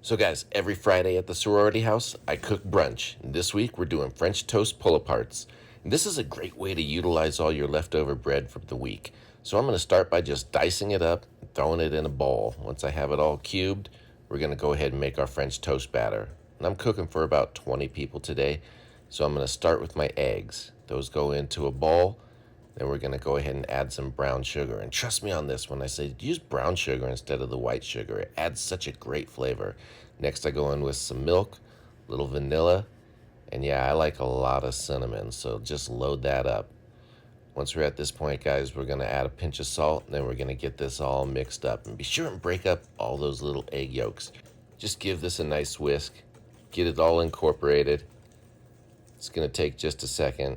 So guys, every Friday at the sorority house, I cook brunch. And this week we're doing French toast pull-aparts. And this is a great way to utilize all your leftover bread from the week. So I'm going to start by just dicing it up and throwing it in a bowl. Once I have it all cubed, we're going to go ahead and make our French toast batter. And I'm cooking for about 20 people today. So I'm going to start with my eggs. Those go into a bowl. Then we're going to go ahead and add some brown sugar. And trust me on this when I say use brown sugar instead of the white sugar. It adds such a great flavor. Next I go in with some milk, a little vanilla, and yeah, I like a lot of cinnamon, so just load that up. Once we're at this point, guys, we're going to add a pinch of salt, and then we're going to get this all mixed up. And be sure and break up all those little egg yolks. Just give this a nice whisk. Get it all incorporated. It's going to take just a second.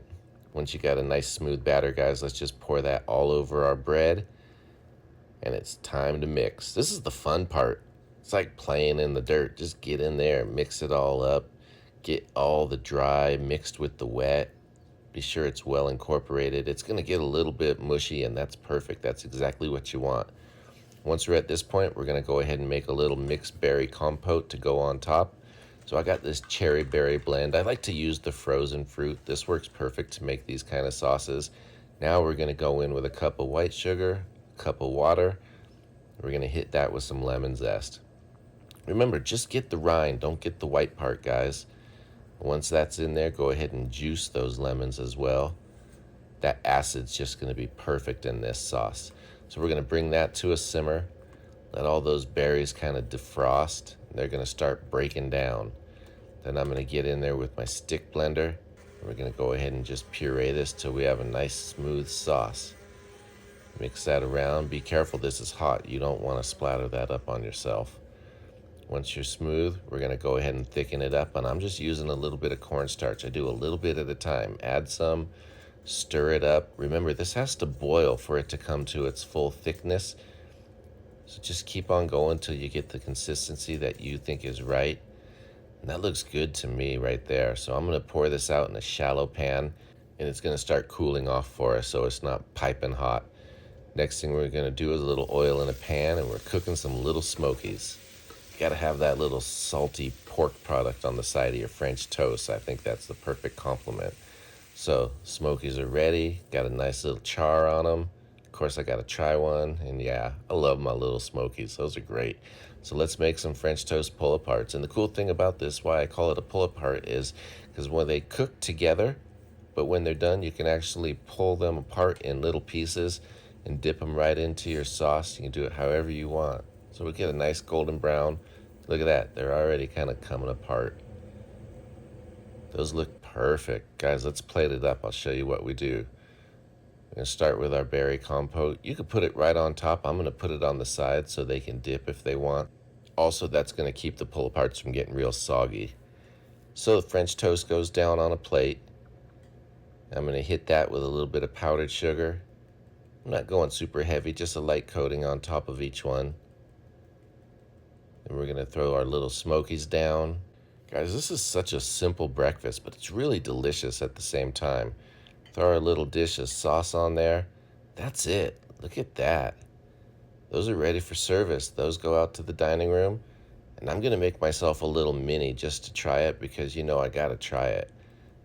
Once you got a nice smooth batter, guys, let's just pour that all over our bread. And it's time to mix. This is the fun part. It's like playing in the dirt. Just get in there, mix it all up. Get all the dry mixed with the wet. Be sure it's well incorporated. It's going to get a little bit mushy, and that's perfect. That's exactly what you want. Once we're at this point, we're going to go ahead and make a little mixed berry compote to go on top. So I got this cherry berry blend. I like to use the frozen fruit. This works perfect to make these kind of sauces. Now we're going to go in with a cup of white sugar, a cup of water. We're going to hit that with some lemon zest. Remember, just get the rind. Don't get the white part, guys. Once that's in there, go ahead and juice those lemons as well. That acid's just going to be perfect in this sauce. So we're going to bring that to a simmer. Let all those berries kind of defrost. They're going to start breaking down. Then I'm going to get in there with my stick blender. We're going to go ahead and just puree this till we have a nice smooth sauce. Mix that around. Be careful, this is hot. You don't want to splatter that up on yourself. Once you're smooth, we're going to go ahead and thicken it up. And I'm just using a little bit of cornstarch. I do a little bit at a time. Add some, stir it up. Remember, this has to boil for it to come to its full thickness. So just keep on going till you get the consistency that you think is right. And that looks good to me right there. So I'm going to pour this out in a shallow pan, and it's going to start cooling off for us so it's not piping hot. Next thing we're going to do is a little oil in a pan, and we're cooking some little smokies. You got to have that little salty pork product on the side of your French toast. I think that's the perfect complement. So smokies are ready. Got a nice little char on them. Of course, I got to try one, and yeah, I love my little smokies. Those are great. So let's make some French toast pull-aparts. And the cool thing about this, why I call it a pull-apart, is because when they cook together, but when they're done, you can actually pull them apart in little pieces and dip them right into your sauce. You can do it however you want. So we get a nice golden brown. Look at that. They're already kind of coming apart. Those look perfect. Guys, let's plate it up. I'll show you what we do. We're going to start with our berry compote. You could put it right on top. I'm going to put it on the side so they can dip if they want. Also, that's going to keep the pull-aparts from getting real soggy. So the French toast goes down on a plate. I'm going to hit that with a little bit of powdered sugar. I'm not going super heavy, just a light coating on top of each one. And we're going to throw our little smokies down. Guys, this is such a simple breakfast, but it's really delicious at the same time. Throw our little dish of sauce on there. That's it. Look at that. Those are ready for service. Those go out to the dining room. And I'm going to make myself a little mini just to try it because you know I got to try it.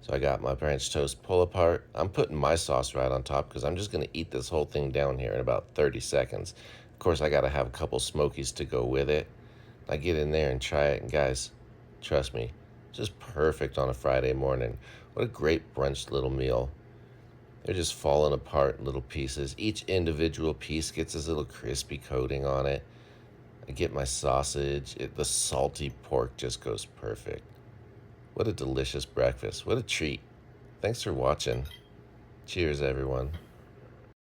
So I got my French toast pull-apart. I'm putting my sauce right on top because I'm just going to eat this whole thing down here in about 30 seconds. Of course, I got to have a couple smokies to go with it. I get in there and try it, and guys, trust me, just perfect on a Friday morning. What a great brunch little meal. They're just falling apart in little pieces. Each individual piece gets this little crispy coating on it. I get my sausage. The salty pork just goes perfect. What a delicious breakfast. What a treat. Thanks for watching. Cheers, everyone.